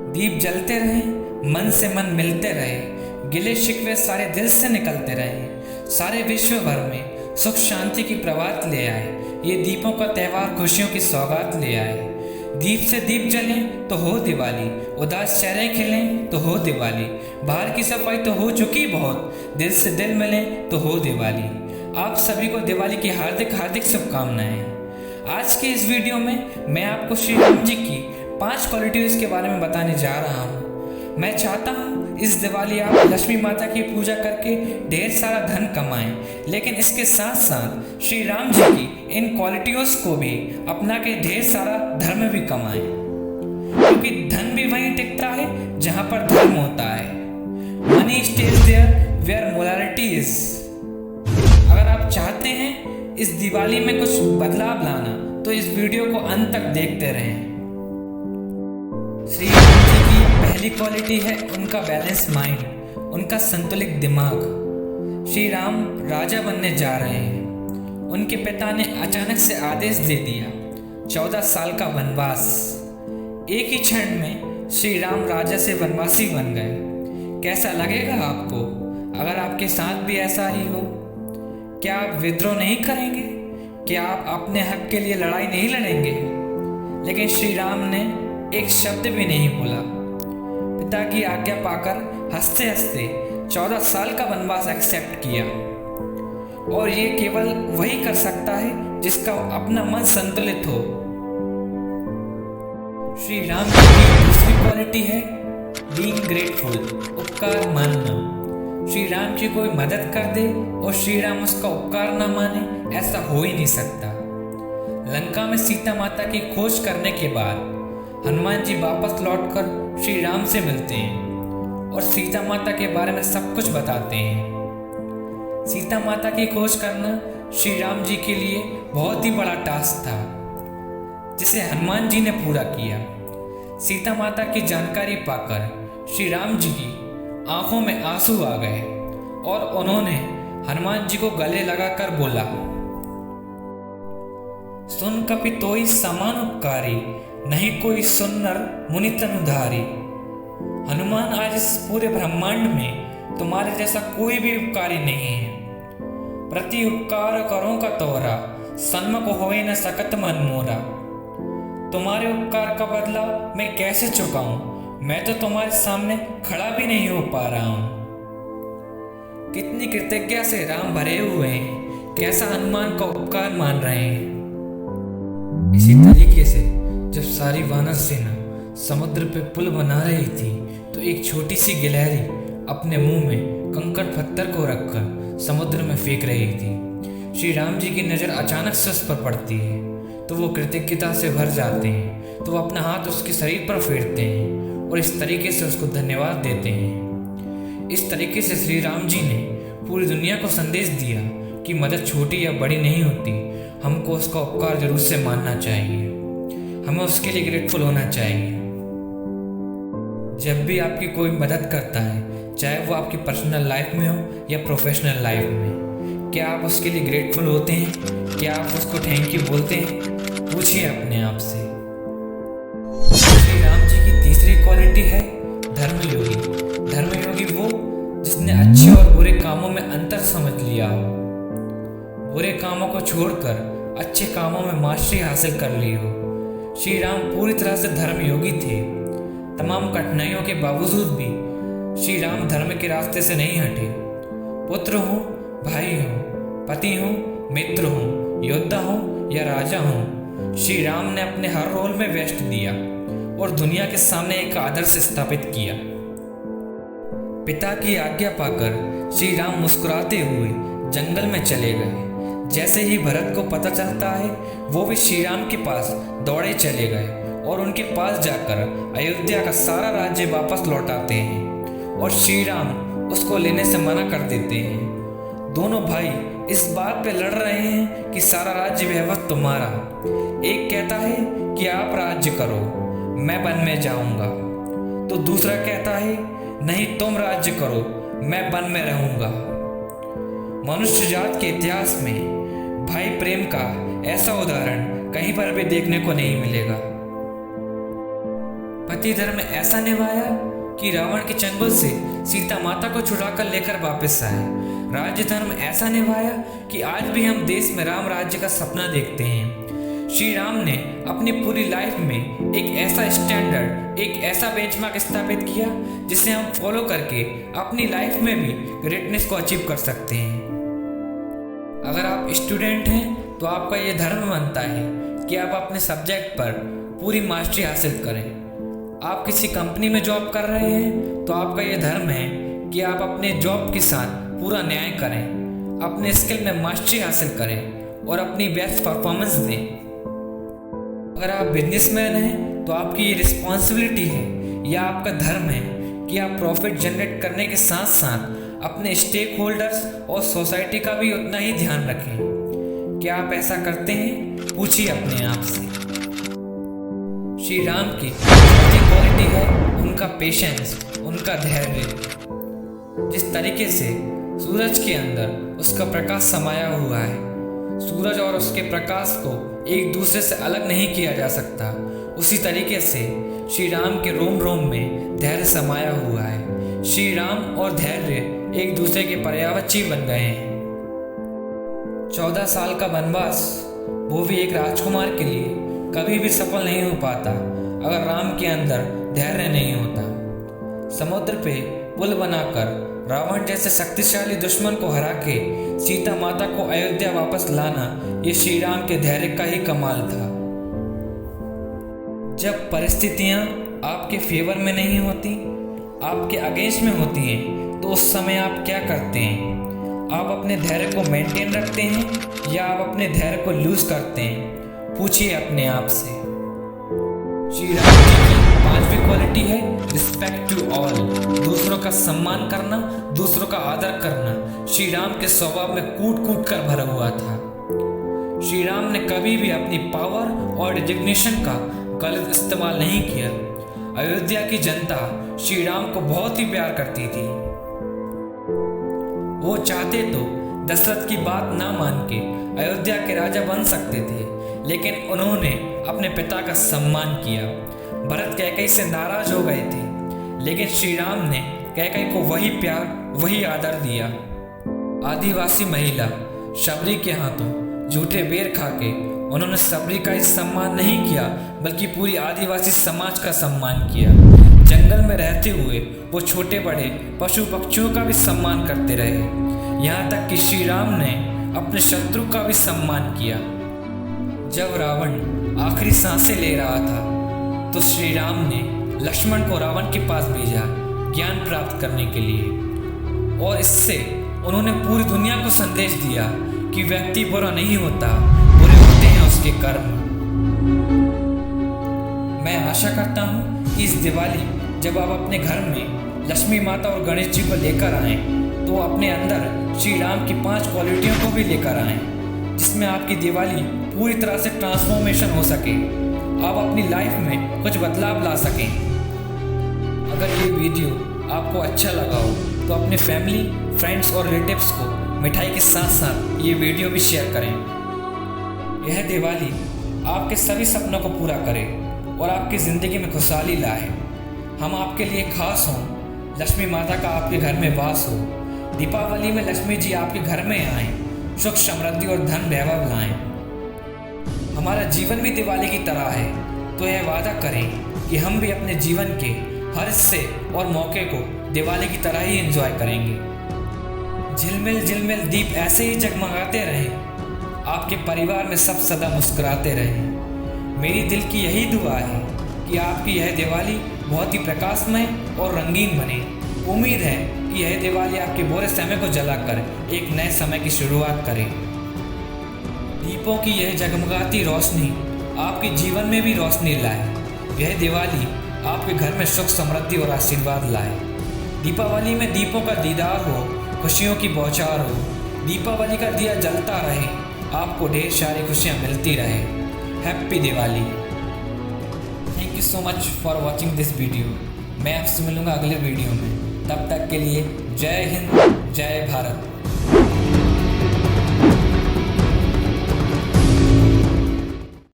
दीप जलते रहे, मन से मन मिलते रहे, गिले शिकवे सारे दिल से निकलते रहे, सारे विश्व भर में सुख शांति की प्रभात ले आए। ये दीपों का त्यौहार खुशियों की सौगात ले आए। दीप से दीप जलें तो हो दिवाली, उदास चेहरे खिलें तो हो दिवाली, बाहर की सफाई तो हो चुकी बहुत, दिल से दिल मिलें तो हो दिवाली। आप सभी को दिवाली की हार्दिक हार्दिक शुभकामनाएं। आज के इस वीडियो में मैं आपको श्री राम जी की 5 क्वालिटीज़ के बारे में बताने जा रहा हूँ। मैं चाहता हूँ इस दिवाली आप लक्ष्मी माता की पूजा करके ढेर सारा धन कमाएं, लेकिन इसके साथ साथ श्री राम जी की इन क्वालिटीज़ को भी अपना के ढेर सारा धर्म भी कमाएं, क्योंकि धन भी वहीं टिकता है जहाँ पर धर्म होता है। Money stage there where morality is. अगर आप चाहते हैं इस दिवाली में कुछ बदलाव लाना तो इस वीडियो को अंत तक देखते रहें। श्री राम जी की पहली क्वालिटी है उनका बैलेंस माइंड, उनका संतुलित दिमाग। श्री राम राजा बनने जा रहे हैं। उनके पिता ने अचानक से आदेश दे दिया 14 साल का वनवास। एक ही क्षण में श्री राम राजा से वनवासी बन गए। कैसा लगेगा आपको अगर आपके साथ भी ऐसा ही हो? क्या आप विद्रोह नहीं करेंगे? क्या आप अपने हक के लिए लड़ाई नहीं लड़ेंगे? लेकिन श्री राम ने एक शब्द भी नहीं बोला। पिता की आज्ञा पाकर हंसते हंसते 14 साल का वनवास एक्सेप्ट किया। और ये केवल वही कर सकता है जिसका अपना मन संतुलित हो। श्री राम जी की दूसरी क्वालिटी है बीइंग ग्रेटफुल, उपकार मानना। श्री राम जी कोई मदद कर दे और श्री राम उसका उपकार ना माने, ऐसा हो ही नहीं सकता। लंका में सीता माता की खोज करने के बाद हनुमान जी वापस लौटकर श्री राम से मिलते हैं और सीता माता के बारे में सब कुछ बताते हैं। सीता माता की खोज करना श्री राम जी के लिए बहुत ही बड़ा टास्क था, जिसे हनुमान जी ने पूरा किया। सीता माता की जानकारी पाकर श्री राम जी की आंखों में आंसू आ गए और उन्होंने हनुमान जी को गले लगाकर बोला, सुन कपि तोई समान उपकारी, नहीं कोई सुन्नर मुनि तनुधारी। हनुमान, आज इस पूरे ब्रह्मांड में तुम्हारे जैसा कोई भी उपकारी नहीं है। प्रति उपकार करो का तोरा, सन्मुख होए न सकत मन मोरा। तुम्हारे उपकार का बदला मैं कैसे चुकाऊं? मैं तो तुम्हारे सामने खड़ा भी नहीं हो पा रहा हूं। कितनी कृतज्ञता से राम भरे हुए हैं, कैसा हनुमान का उपकार मान रहे हैं। इसी तरीके से जब सारी वानर सेना समुद्र पे पुल बना रही थी तो एक छोटी सी गिलहरी अपने मुंह में कंकड़ पत्थर को रखकर समुद्र में फेंक रही थी। श्री राम जी की नज़र अचानक से उस पर पड़ती है तो वो कृतज्ञता से भर जाते हैं, तो वो अपना हाथ उसके शरीर पर फेरते हैं और इस तरीके से उसको धन्यवाद देते हैं। इस तरीके से श्री राम जी ने पूरी दुनिया को संदेश दिया कि मदद छोटी या बड़ी नहीं होती, हमको उसका उपकार जरूर से मानना चाहिए, हमें उसके लिए ग्रेटफुल होना चाहिए। जब भी आपकी कोई मदद करता है, चाहे वो आपकी पर्सनल लाइफ में हो या प्रोफेशनल लाइफ में, क्या आप उसके लिए ग्रेटफुल होते हैं? क्या आप उसको थैंक यू बोलते हैं? पूछिए अपने आप से। श्री राम जी की तीसरी क्वालिटी है धर्मयोगी। धर्मयोगी वो जिसने अच्छे और बुरे कामों में अंतर समझ लिया हो, बुरे कामों को छोड़कर अच्छे कामों में मास्टरी हासिल कर ली हो। श्री राम पूरी तरह से धर्मयोगी थे। तमाम कठिनाइयों के बावजूद भी श्री राम धर्म के रास्ते से नहीं हटे। पुत्र हो, भाई हो, पति हो, मित्र हो, योद्धा हो या राजा हो, श्री राम ने अपने हर रोल में बेस्ट दिया और दुनिया के सामने एक आदर्श स्थापित किया। पिता की आज्ञा पाकर श्री राम मुस्कुराते हुए जंगल में चले गए। जैसे ही भरत को पता चलता है, वो भी श्री राम के पास दौड़े चले गए और उनके पास जाकर अयोध्या का सारा राज्य वापस लौटाते हैं और श्री राम उसको लेने से मना कर देते हैं। दोनों भाई इस बात पे लड़ रहे हैं कि सारा राज्य वैभव तुम्हारा। एक कहता है कि आप राज्य करो, मैं वन में जाऊंगा, तो दूसरा कहता है नहीं, तुम राज्य करो, मैं वन में रहूंगा। मनुष्य जात के इतिहास में भाई प्रेम का ऐसा उदाहरण कहीं पर भी देखने को नहीं मिलेगा। पति धर्म ऐसा निभाया कि रावण के चंगुल से सीता माता को छुड़ाकर लेकर वापस आए। राज्य धर्म ऐसा निभाया कि आज भी हम देश में राम राज्य का सपना देखते हैं। श्री राम ने अपनी पूरी लाइफ में एक ऐसा स्टैंडर्ड, एक ऐसा बेंचमार्क स्थापित किया जिसे हम फॉलो करके अपनी लाइफ में भी ग्रेटनेस को अचीव कर सकते हैं। अगर आप स्टूडेंट हैं तो आपका ये धर्म बनता है कि आप अपने सब्जेक्ट पर पूरी मास्टरी हासिल करें। आप किसी कंपनी में जॉब कर रहे हैं तो आपका ये धर्म है कि आप अपने जॉब के साथ पूरा न्याय करें, अपने स्किल में मास्टरी हासिल करें और अपनी बेस्ट परफॉर्मेंस दें। अगर आप बिजनेसमैन हैं तो आपकी ये रिस्पॉन्सिबिलिटी है या आपका धर्म है कि आप प्रॉफिट जनरेट करने के साथ साथ अपने स्टेक होल्डर्स और सोसाइटी का भी उतना ही ध्यान रखें। क्या आप ऐसा करते हैं? पूछिए अपने आप से। श्री राम की क्वालिटी है उनका पेशेंस, उनका धैर्य। जिस तरीके से सूरज के अंदर उसका प्रकाश समाया हुआ है, सूरज और उसके प्रकाश को एक दूसरे से अलग नहीं किया जा सकता, उसी तरीके से श्री राम के रोम रोम में धैर्य समाया हुआ है। श्री राम और धैर्य एक दूसरे के पर्यायवाची बन गए हैं। 14 साल का वनवास, वो भी एक राजकुमार के लिए, कभी भी सफल नहीं हो पाता अगर राम के अंदर धैर्य नहीं होता। समुद्र पे पुल बनाकर रावण जैसे शक्तिशाली दुश्मन को हरा के सीता माता को अयोध्या वापस लाना, ये श्री राम के धैर्य का ही कमाल था। जब परिस्थितियां आपके फेवर में नहीं होती, आपके अगेंस्ट में होती हैं, तो उस समय आप क्या करते हैं? आप अपने धैर्य को मेंटेन रखते हैं या आप अपने धैर्य को लूज करते हैं? पूछिए अपने आप से। श्री राम जी की 5वीं क्वालिटी है रिस्पेक्ट टू ऑल, दूसरों का सम्मान करना, दूसरों का आदर करना। श्री राम के स्वभाव में कूट कूट कर भरा हुआ था। श्री राम ने कभी भी अपनी पावर और डिजिग्नेशन का गलत इस्तेमाल नहीं किया। अयोध्या की जनता श्री राम को बहुत ही प्यार करती थी। वो चाहते तो दशरथ की बात ना मान के अयोध्या के राजा बन सकते थे, लेकिन उन्होंने अपने पिता का सम्मान किया। भरत कैकेयी से नाराज हो गए थे, लेकिन श्री राम ने कैकेयी को वही प्यार, वही आदर दिया। आदिवासी महिला शबरी के हाथों झूठे बेर खा के उन्होंने शबरी का ही सम्मान नहीं किया, बल्कि पूरी आदिवासी समाज का सम्मान किया। जंगल में रहते हुए वो छोटे बड़े पशु पक्षियों का भी सम्मान करते रहे, यहाँ तक कि श्री राम ने अपने शत्रु का भी सम्मान किया। जब रावण आखिरी सांसें ले रहा था तो श्री राम ने लक्ष्मण को रावण के पास भेजा ज्ञान प्राप्त करने के लिए, और इससे उन्होंने पूरी दुनिया को संदेश दिया कि व्यक्ति बुरा नहीं होता, बुरे होते हैं उसके कर्म। मैं आशा करता हूँ कि इस दिवाली जब आप अपने घर में लक्ष्मी माता और गणेश जी को लेकर आएँ तो अपने अंदर श्री राम की 5 क्वालिटियों को भी लेकर आएँ, जिसमें आपकी दिवाली पूरी तरह से ट्रांसफॉर्मेशन हो सके, आप अपनी लाइफ में कुछ बदलाव ला सकें। अगर ये वीडियो आपको अच्छा लगा हो तो अपने फैमिली, फ्रेंड्स और रिलेटिव्स को मिठाई के साथ साथ ये वीडियो भी शेयर करें। यह दिवाली आपके सभी सपनों को पूरा करे और आपकी ज़िंदगी में खुशहाली लाए। हम आपके लिए खास हों, लक्ष्मी माता का आपके घर में वास हो। दीपावली में लक्ष्मी जी आपके घर में आएँ, सुख समृद्धि और धन वैभव लाएं। हमारा जीवन भी दिवाली की तरह है, तो यह वादा करें कि हम भी अपने जीवन के हर हिस्से और मौके को दिवाली की तरह ही एंजॉय करेंगे। झिलमिल झिलमिल दीप ऐसे ही जगमगाते रहें, आपके परिवार में सब सदा मुस्कुराते रहें। मेरी दिल की यही दुआ है कि आपकी यह दिवाली बहुत ही प्रकाशमय और रंगीन बने। उम्मीद है कि यह दिवाली आपके बुरे समय को जलाकर एक नए समय की शुरुआत करे। दीपों की यह जगमगाती रोशनी आपके जीवन में भी रोशनी लाए। यह दिवाली आपके घर में सुख समृद्धि और आशीर्वाद लाए। दीपावली में दीपों का दीदार हो, खुशियों की बौछार हो। दीपावली का दिया जलता रहे, आपको ढेर सारी खुशियाँ मिलती रहे। Happy Diwali. Thank you so much for watching this video. मैं आपसे मिलूँगा अगले वीडियो में। तब तक के लिए जय हिंद, जय भारत।